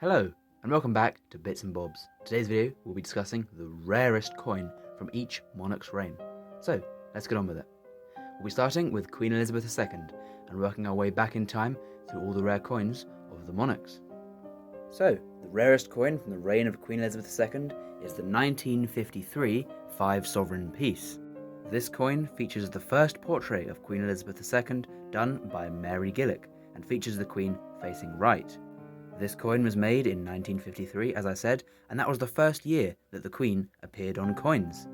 Hello, and welcome back to Bits and Bobs. Today's video, we'll be discussing the rarest coin from each monarch's reign. So, let's get on with it. We'll be starting with Queen Elizabeth II, and working our way back in time through all the rare coins of the monarchs. So, the rarest coin from the reign of Queen Elizabeth II is the 1953 5-sovereign piece. This coin features the first portrait of Queen Elizabeth II done by Mary Gillick, and features the Queen facing right. This coin was made in 1953, as I said, and that was the first year that the Queen appeared on coins.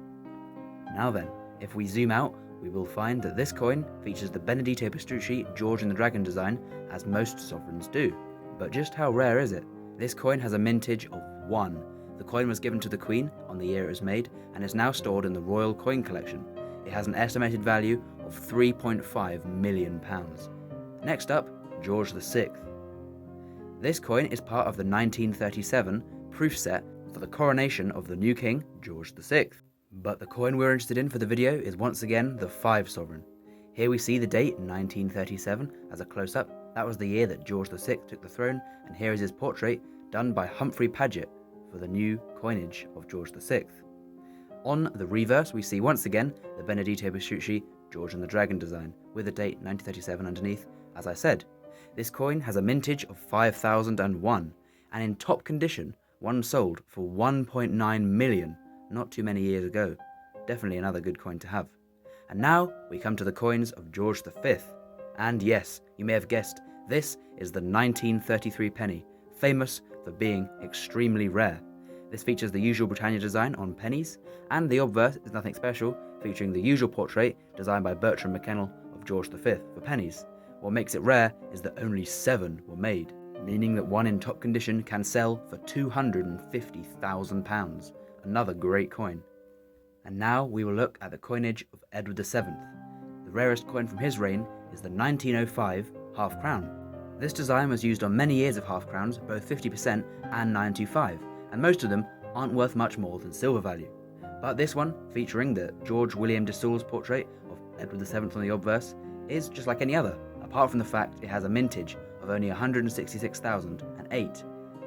Now then, if we zoom out, we will find that this coin features the Benedetto Petrucci George and the Dragon design, as most sovereigns do. But just how rare is it? This coin has a mintage of 1. The coin was given to the Queen on the year it was made, and is now stored in the Royal Coin Collection. It has an estimated value of £3.5 million. Next up, George VI. This coin is part of the 1937 proof set for the coronation of the new king, George VI. But the coin we're interested in for the video is once again the 5-sovereign. Here we see the date 1937 as a close-up. That was the year that George VI took the throne, and here is his portrait done by Humphrey Paget for the new coinage of George VI. On the reverse we see once again the Benedetto Petrucci George and the Dragon design, with the date 1937 underneath, as I said. This coin has a mintage of 5001, and in top condition, one sold for 1.9 million not too many years ago. Definitely another good coin to have. And now we come to the coins of George V. And yes, you may have guessed, this is the 1933 penny, famous for being extremely rare. This features the usual Britannia design on pennies, and the obverse is nothing special, featuring the usual portrait designed by Bertram McKennell of George V for pennies. What makes it rare is that only 7 were made, meaning that one in top condition can sell for £250,000. Another great coin. And now we will look at the coinage of Edward VII. The rarest coin from his reign is the 1905 half crown. This design was used on many years of half crowns, both 50% and 925, and most of them aren't worth much more than silver value. But this one, featuring the George William de Saulles portrait of Edward VII on the obverse, is just like any other, apart from the fact it has a mintage of only 166,008,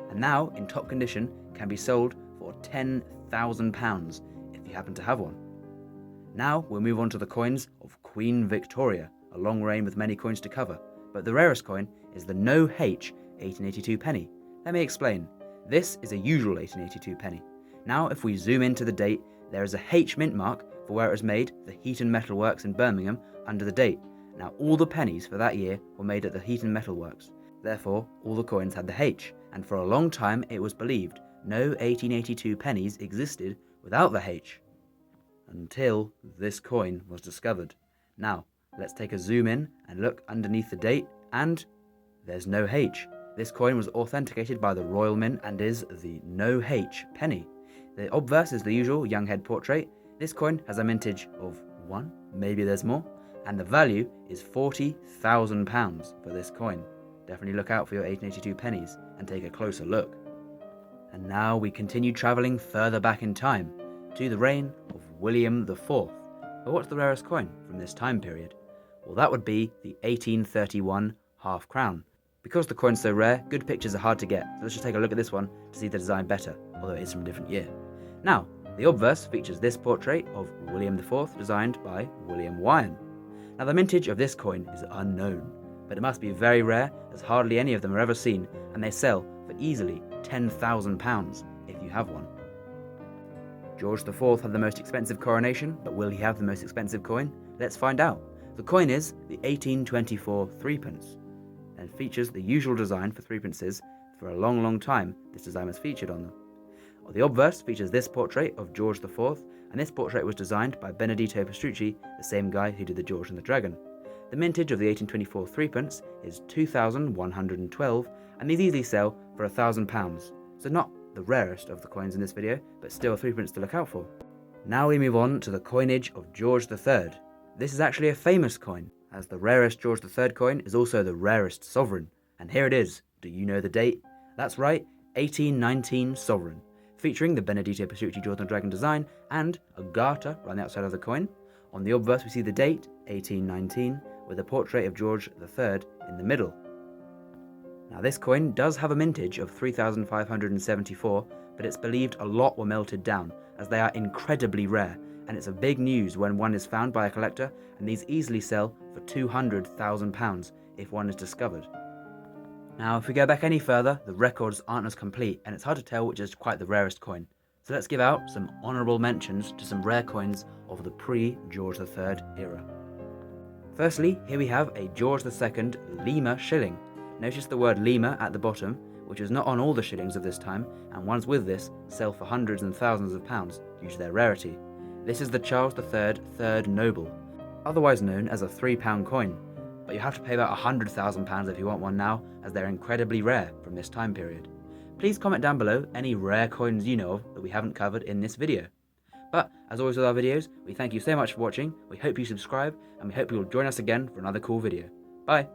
and now in top condition can be sold for £10,000 if you happen to have one. Now we'll move on to the coins of Queen Victoria, a long reign with many coins to cover, but the rarest coin is the No H 1882 penny. Let me explain. This is a usual 1882 penny. Now if we zoom into the date, there is a H mint mark for where it was made, the Heaton Metal Works in Birmingham, under the date. Now all the pennies for that year were made at the Heaton Metal Works. Therefore, all the coins had the H, and for a long time it was believed no 1882 pennies existed without the H. Until this coin was discovered. Now, let's take a zoom in and look underneath the date, and there's no H. This coin was authenticated by the Royal Mint and is the No H penny. The obverse is the usual young head portrait. This coin has a mintage of 1, maybe there's more, and the value is £40,000 for this coin. Definitely look out for your 1882 pennies and take a closer look. And now we continue travelling further back in time to the reign of William IV. But what's the rarest coin from this time period? Well, that would be the 1831 half crown. Because the coin's so rare, good pictures are hard to get, so let's just take a look at this one to see the design better, although it is from a different year. Now, the obverse features this portrait of William IV designed by William Wyon. Now the mintage of this coin is unknown, but it must be very rare as hardly any of them are ever seen, and they sell for easily £10,000 if you have one. George IV had the most expensive coronation, but will he have the most expensive coin? Let's find out. The coin is the 1824 threepence, and features the usual design for threepences. For a long time this design was featured on them. The obverse features this portrait of George IV, and this portrait was designed by Benedetto Petrucci, the same guy who did the George and the Dragon. The mintage of the 1824 threepence is 2,112, and these easily sell for £1,000, so not the rarest of the coins in this video, but still a threepence to look out for. Now we move on to the coinage of George III. This is actually a famous coin, as the rarest George III coin is also the rarest sovereign. And here it is. Do you know the date? That's right, 1819 sovereign, featuring the Benedetto Petrucci George and the Dragon design and a garter around the outside of the coin. On the obverse we see the date, 1819, with a portrait of George III in the middle. Now this coin does have a mintage of 3574, but it's believed a lot were melted down, as they are incredibly rare, and it's a big news when one is found by a collector, and these easily sell for £200,000 if one is discovered. Now if we go back any further, the records aren't as complete, and it's hard to tell which is quite the rarest coin. So let's give out some honourable mentions to some rare coins of the pre-George III era. Firstly, here we have a George II Lima shilling. Notice the word Lima at the bottom, which is not on all the shillings of this time, and ones with this sell for hundreds and thousands of pounds due to their rarity. This is the Charles III Third Noble, otherwise known as a £3 coin, but you have to pay about £100,000 if you want one now, as they're incredibly rare from this time period. Please comment down below any rare coins you know of that we haven't covered in this video. But as always with our videos, we thank you so much for watching, we hope you subscribe, and we hope you will join us again for another cool video. Bye!